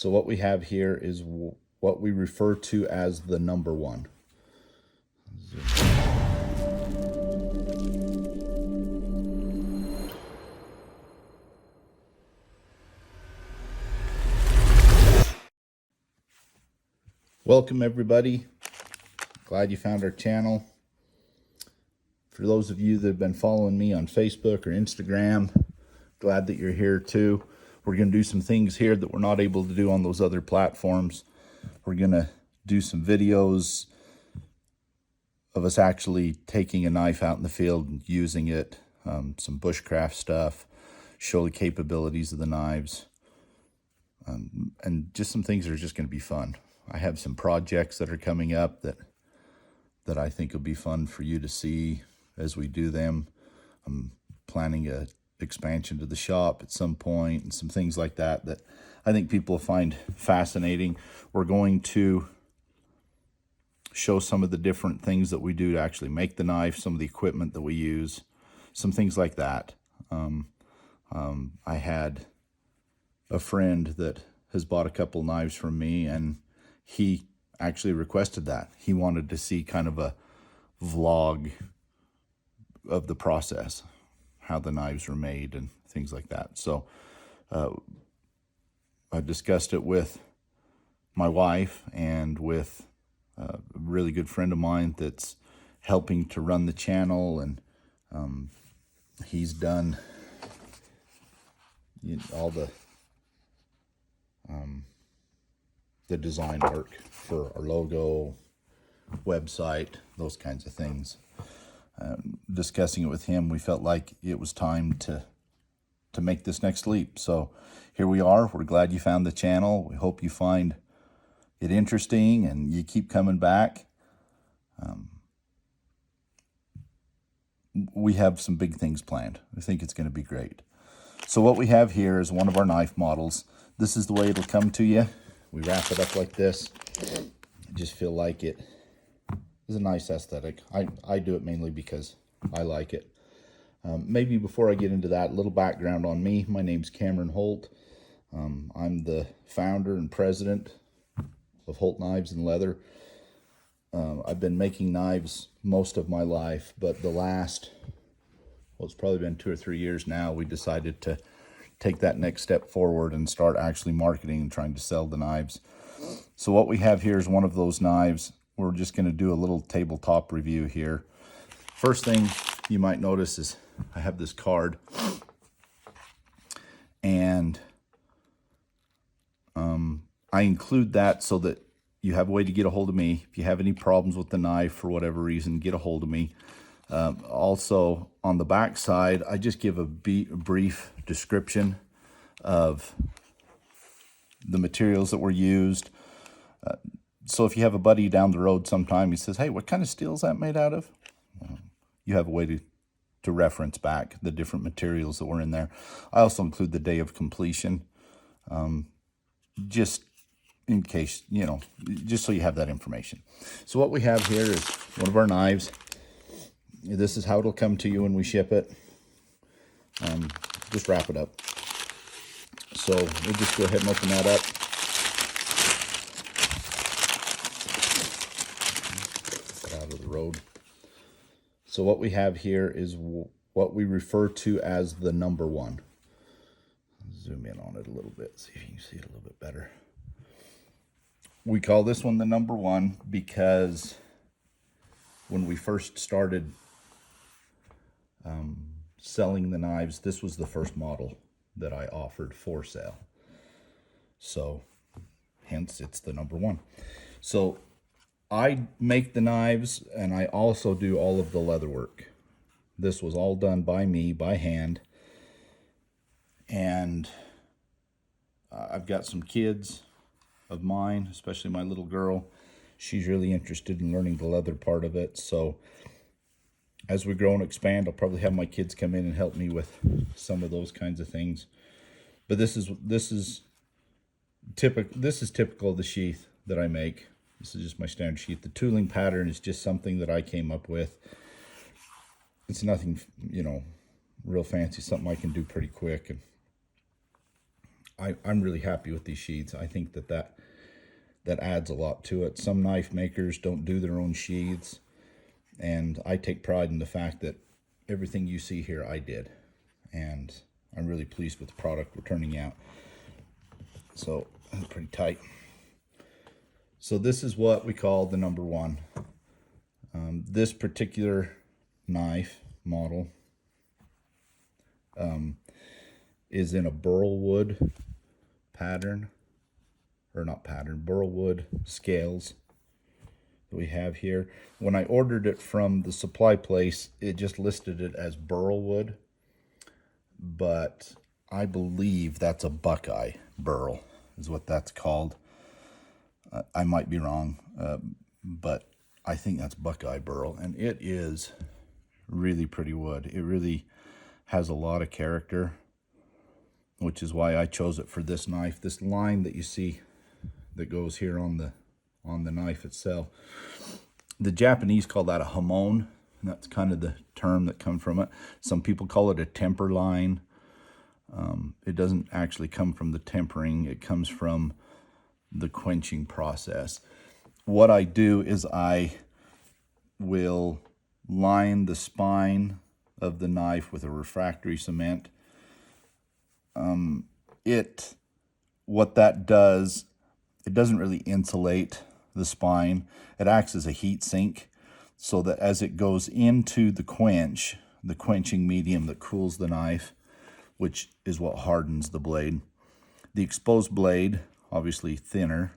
So what we have here is what we refer to as the number one. Welcome everybody. Glad you found our channel. For those of you that have been following me on Facebook or Instagram, glad that you're here too. We're going to do some things here that we're not able to do on those other platforms. We're going to do some videos of us actually taking a knife out in the field and using it, some bushcraft stuff, show the capabilities of the knives, and just some things that are just going to be fun. I have some projects that are coming up that I think will be fun for you to see as we do them. I'm planning a expansion to the shop at some point and some things like that that I think people find fascinating. We're going to show some of the different things that we do to actually make the knife, some of the equipment that we use, some things like that. I had a friend that has bought a couple knives from me, and he actually requested that. He wanted to see kind of a vlog of the process, how the knives are made and things like that. So I discussed it with my wife and with a really good friend of mine that's helping to run the channel, and he's done all the design work for our logo, website, those kinds of things. Discussing it with him, we felt like it was time to make this next leap. So here we are. We're glad you found the channel. We hope you find it interesting and you keep coming back. We have some big things planned. I think it's going to be great. So what we have here is one of our knife models. This is the way it'll come to you. We wrap it up like this. I just feel like it is a nice aesthetic. I do it mainly because I like it. Maybe before I get into that, a little background on me. My name's Cameron Holt. I'm the founder and president of Holt Knives and Leather. I've been making knives most of my life, but the last, well, it's probably been 2 or 3 years now, we decided to take that next step forward and start actually marketing and trying to sell the knives. So what we have here is one of those knives. We're just going to do a little tabletop review here. First thing you might notice is I have this card, and I include that so that you have a way to get a hold of me. If you have any problems with the knife for whatever reason, get a hold of me. Also, on the back side, I just give a brief description of the materials that were used. So if you have a buddy down the road sometime, he says, hey, what kind of steel is that made out of? You have a way to reference back the different materials that were in there. I also include the day of completion, just in case, just so you have that information. So what we have here is one of our knives. This is how it'll come to you when we ship it. Just wrap it up. So we'll just go ahead and open that up. Get out of the road. So what we have here is what we refer to as the number one. Zoom in on it a little bit, see if you can see it a little bit better. We call this one the number one because when we first started selling the knives, this was the first model that I offered for sale. So hence it's the number one. So I make the knives, and I also do all of the leather work. This was all done by me, by hand. And I've got some kids of mine, especially my little girl. She's really interested in learning the leather part of it. So as we grow and expand, I'll probably have my kids come in and help me with some of those kinds of things. But this is typical of the sheath that I make. This is just my standard sheath. The tooling pattern is just something that I came up with. It's nothing, real fancy, something I can do pretty quick. And I'm really happy with these sheaths. I think that adds a lot to it. Some knife makers don't do their own sheaths, and I take pride in the fact that everything you see here I did, and I'm really pleased with the product we're turning out. So pretty tight. So this is what we call the number one. This particular knife model is in a Burlwood pattern, or not pattern, Burlwood scales that we have here. When I ordered it from the supply place, it just listed it as Burlwood, but I believe that's a Buckeye burl is what that's called. I might be wrong, but I think that's Buckeye burl, and it is really pretty wood. It really has a lot of character, which is why I chose it for this knife. This line that you see that goes here on the knife itself, the Japanese call that a Hamon. That's kind of the term that comes from it. Some people call it a temper line. It doesn't actually come from the tempering. It comes from the quenching process. What I do is I will line the spine of the knife with a refractory cement. What that does, it doesn't really insulate the spine. It acts as a heat sink, so that as it goes into the quenching medium that cools the knife, which is what hardens the blade, the exposed blade, obviously thinner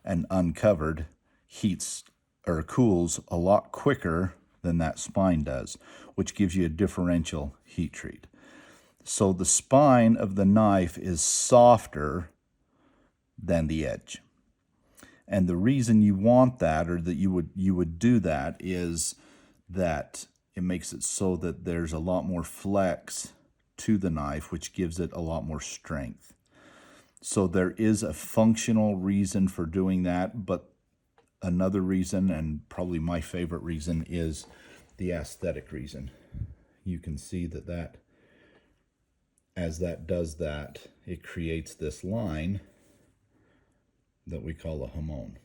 and uncovered, heats or cools a lot quicker than that spine does, which gives you a differential heat treat. So the spine of the knife is softer than the edge. And the reason you want that, or that you would do that, is that it makes it so that there's a lot more flex to the knife, which gives it a lot more strength. So there is a functional reason for doing that, but another reason, and probably my favorite reason, is the aesthetic reason. You can see that as that does that, it creates this line that we call a Hamon.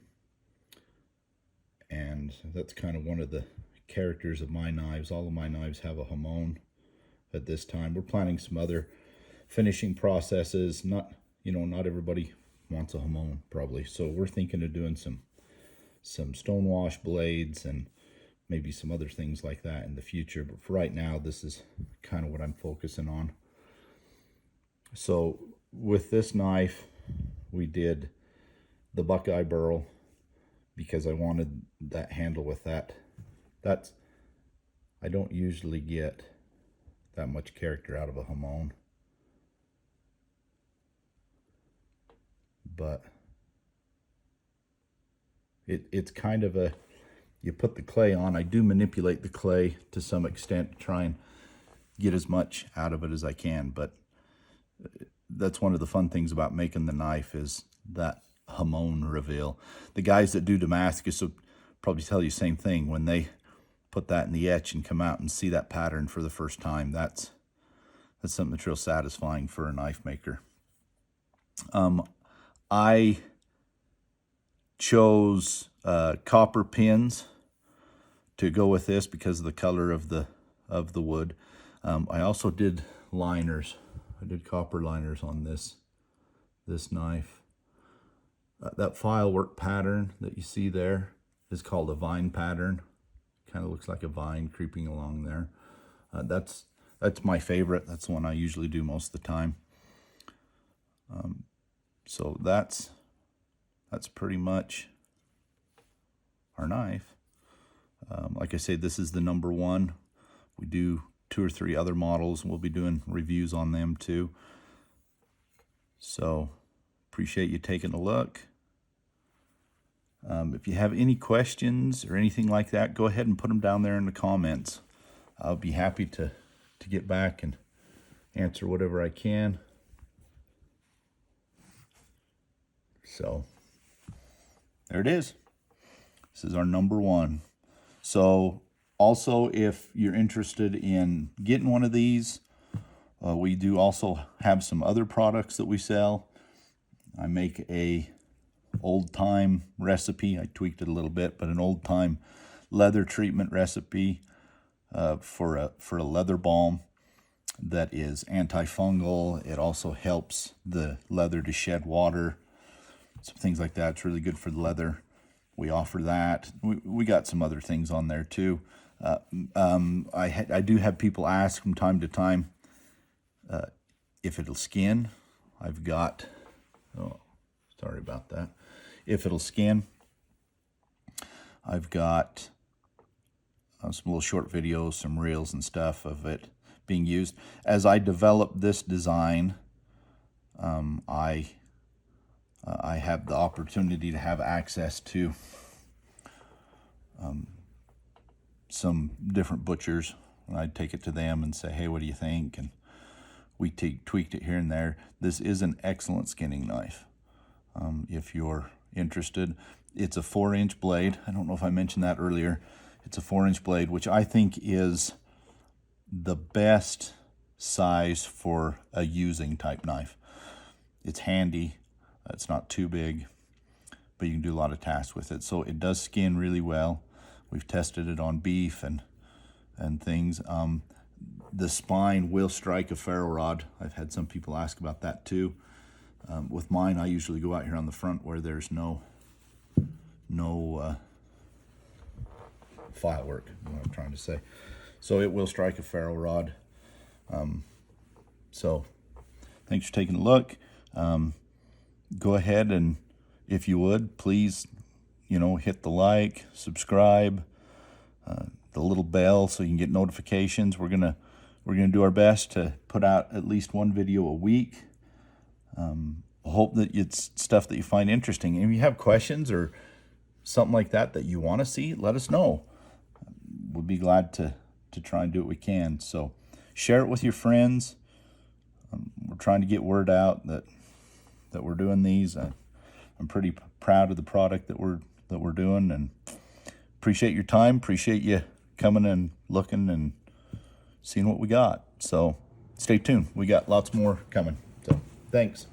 And that's kind of one of the characters of my knives. All of my knives have a Hamon at this time. We're planning some other finishing processes. Not everybody wants a Hamon probably. So we're thinking of doing some stonewash blades and maybe some other things like that in the future. But for right now, this is kind of what I'm focusing on. So with this knife, we did the Buckeye burl because I wanted that handle with that. I don't usually get that much character out of a Hamon, but it's kind of you put the clay on. I do manipulate the clay to some extent to try and get as much out of it as I can, but that's one of the fun things about making the knife, is that Hamon reveal. The guys that do Damascus will probably tell you the same thing. When they put that in the etch and come out and see that pattern for the first time, that's something that's real satisfying for a knife maker. I chose copper pins to go with this because of the color of the wood. I also did liners. I did copper liners on this knife. That file work pattern that you see there is called a vine pattern. Kind of looks like a vine creeping along there. That's my favorite. That's the one I usually do most of the time. So that's pretty much our knife. Like I say, this is the number one. We do 2 or 3 other models. We'll be doing reviews on them too. So appreciate you taking a look. If you have any questions or anything like that, go ahead and put them down there in the comments. I'll be happy to get back and answer whatever I can. So there it is. This is our number one. So also, if you're interested in getting one of these, we do also have some other products that we sell. I make a old-time recipe. I tweaked it a little bit, but an old-time leather treatment recipe for a leather balm that is antifungal. It also helps the leather to shed water, some things like that. It's really good for the leather. We offer that. We got some other things on there too. I do have people ask from time to time if it'll skin. I've got, oh, sorry about that. If it'll skin, I've got some little short videos, some reels and stuff of it being used. As I developed this design, I have the opportunity to have access to some different butchers, and I'd take it to them and say, hey, what do you think? And we tweaked it here and there. This is an excellent skinning knife. If you're interested, it's a 4-inch blade. I don't know if I mentioned that earlier. It's a 4-inch blade, which I think is the best size for a using type knife. It's handy. It's not too big, but you can do a lot of tasks with it. So it does skin really well. We've tested it on beef and things. The spine will strike a ferro rod. I've had some people ask about that too. With mine, I usually go out here on the front where there's no file work, is what I'm trying to say. So it will strike a ferro rod. So thanks for taking a look. Go ahead and, if you would, please, hit the like, subscribe, the little bell so you can get notifications. We're gonna do our best to put out at least one video a week. I hope that it's stuff that you find interesting. And if you have questions or something like that you want to see, let us know. We'll be glad to try and do what we can. So share it with your friends. We're trying to get word out that we're doing these. I'm pretty proud of the product that we're doing, and appreciate your time. Appreciate you coming and looking and seeing what we got. So stay tuned. We got lots more coming. So thanks.